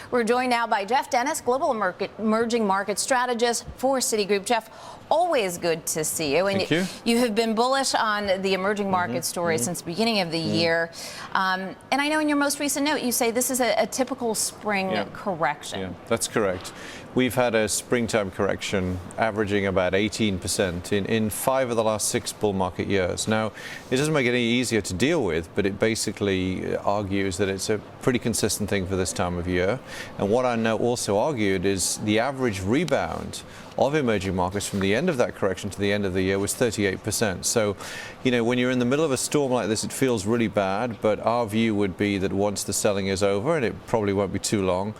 We're joined now by Geoffrey Dennis, Global Emerging Market Strategist for Citigroup. Jeff, always good to see you. And Thank you. You have been bullish on the emerging market story since the beginning of the year. And I know in your most recent note, you say this is a typical spring correction. Yeah, that's correct. We've had a springtime correction averaging about 18% in 5 of the last 6 bull market years. Now, it doesn't make it any easier to deal with, but it basically argues that it's a pretty consistent thing for this time of year. And what I know also argued is the average rebound of emerging markets from the end of that correction to the end of the year was 38%. So, you know, when you're in the middle of a storm like this, it feels really bad, but our view would be that once the selling is over, and it probably won't be too long,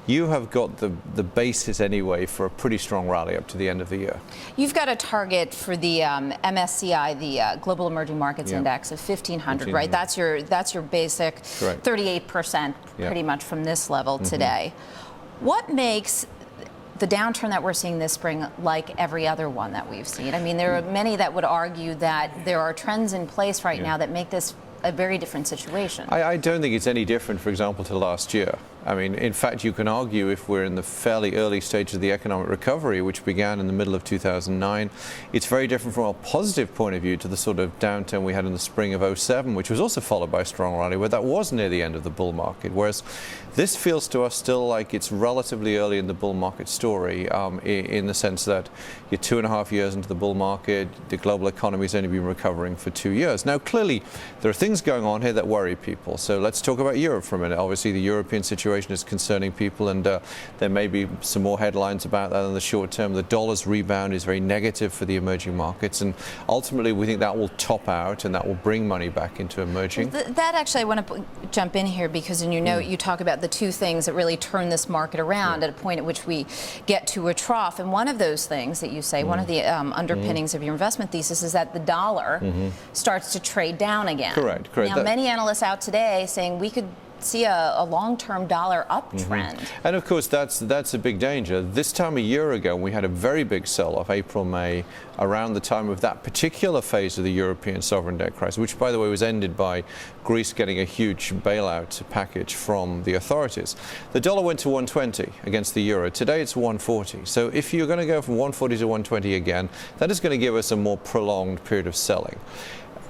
you have got the basis anyway for a pretty strong rally up to the end of the year. You've got a target for the MSCI, the Global Emerging Markets Index of 1,500, right? That's your basic 38% pretty much from this level today. What makes the downturn that we're seeing this spring like every other one that we've seen? I mean, there are many that would argue that there are trends in place right now that make this a very different situation. I don't think it's any different, for example, to last year. I mean, in fact, you can argue if we're in the fairly early stage of the economic recovery, which began in the middle of 2009, it's very different from a positive point of view to the sort of downturn we had in the spring of 07, which was also followed by a strong rally, where that was near the end of the bull market. Whereas this feels to us still like it's relatively early in the bull market story, in the sense that you're 2.5 years into the bull market, the global economy's only been recovering for 2 years. Now, clearly, there are things going on here that worry people. So let's talk about Europe for a minute. Obviously, the European situation is concerning people, and there may be some more headlines about that in the short term. The dollar's rebound is very negative for the emerging markets, and ultimately we think that will top out and that will bring money back into emerging. Well, that actually, I want to jump in here, because in your note you talk about the two things that really turn this market around at a point at which we get to a trough. And one of those things that you say, one of the underpinnings of your investment thesis, is that the dollar starts to trade down again. Correct. Now, many analysts out today saying we could see a long-term dollar uptrend. And of course, that's a big danger. This time a year ago, we had a very big sell-off, April, May, around the time of that particular phase of the European sovereign debt crisis, which, by the way, was ended by Greece getting a huge bailout package from the authorities. The dollar went to 120 against the euro. Today, it's 140. So if you're going to go from 140 to 120 again, that is going to give us a more prolonged period of selling.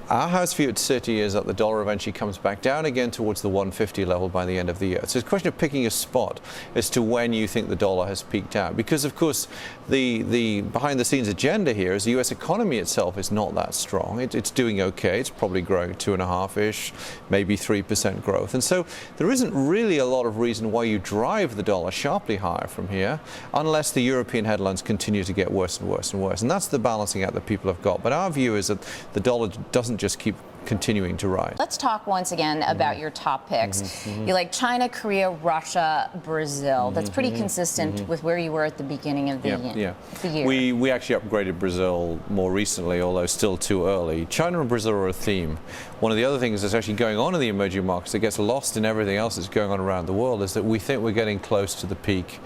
Our house view at Citi is that the dollar eventually comes back down again towards the 150 level by the end of the year. So it's a question of picking a spot as to when you think the dollar has peaked out. Because, of course, the behind-the-scenes agenda here is the U.S. economy itself is not that strong. It's doing okay. It's probably growing 2.5-ish, maybe 3% growth. And so there isn't really a lot of reason why you drive the dollar sharply higher from here, unless the European headlines continue to get worse and worse and worse. And that's the balancing act that people have got. But our view is that the dollar doesn't just keep continuing to rise. Let's talk once again about your top picks. You like China, Korea, Russia, Brazil. That's pretty consistent with where you were at the beginning of the year. We actually upgraded Brazil more recently, although still too early. China and Brazil are a theme. One of the other things that's actually going on in the emerging markets that gets lost in everything else that's going on around the world is that we think we're getting close to the peak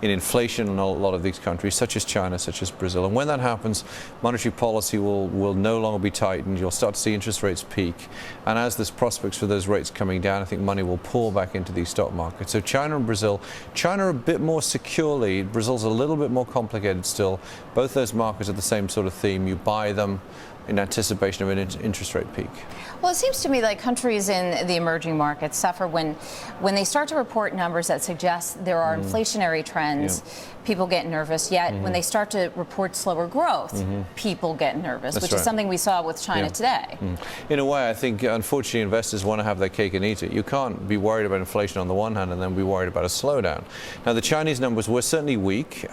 in inflation in a lot of these countries, such as China, such as Brazil. And when that happens, monetary policy will no longer be tightened. You'll start to see interest rates peak. And as there's prospects for those rates coming down, I think money will pour back into these stock markets. So China and Brazil. China a bit more securely. Brazil's a little bit more complicated still. Both those markets are the same sort of theme. You buy them in anticipation of an interest rate peak. Well, it seems to me like countries in the emerging markets suffer when they start to report numbers that suggest there are inflationary trends. People get nervous. Yet when they start to report slower growth, people get nervous, which is something we saw with China today. In a way, I think, unfortunately, investors want to have their cake and eat it. You can't be worried about inflation on the one hand and then be worried about a slowdown. Now, the Chinese numbers were certainly weak.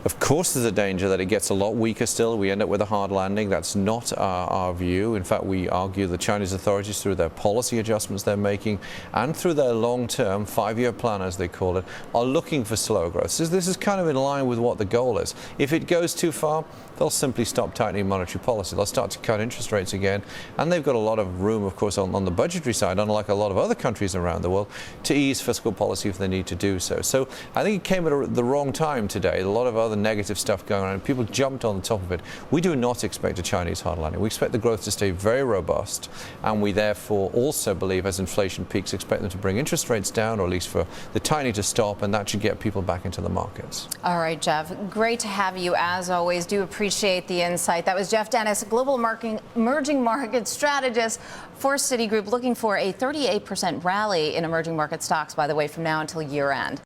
Of course, there's a danger that it gets a lot weaker still. We end up with a hard landing. That's not our view. In fact, we argue the Chinese authorities, through their policy adjustments they're making and through their long-term 5-year plan, as they call it, are looking for slower growth. So this is kind of in line with what the goal is. If it goes too far, they'll simply stop tightening monetary policy. They'll start to cut interest rates again. And they've got a lot of room, of course, on the budgetary side, unlike a lot of other countries around the world, to ease fiscal policy if they need to do so. So I think it came at the wrong time today. A lot of other the negative stuff going on, and people jumped on the top of it. We do not expect a Chinese hard landing. We expect the growth to stay very robust, and we therefore also believe as inflation peaks, expect them to bring interest rates down, or at least for the tiny to stop, and that should get people back into the markets. All right, Jeff, great to have you as always. Do appreciate the insight. That was Geoff Dennis, global emerging market strategist for Citigroup, looking for a 38% rally in emerging market stocks, by the way, from now until year end.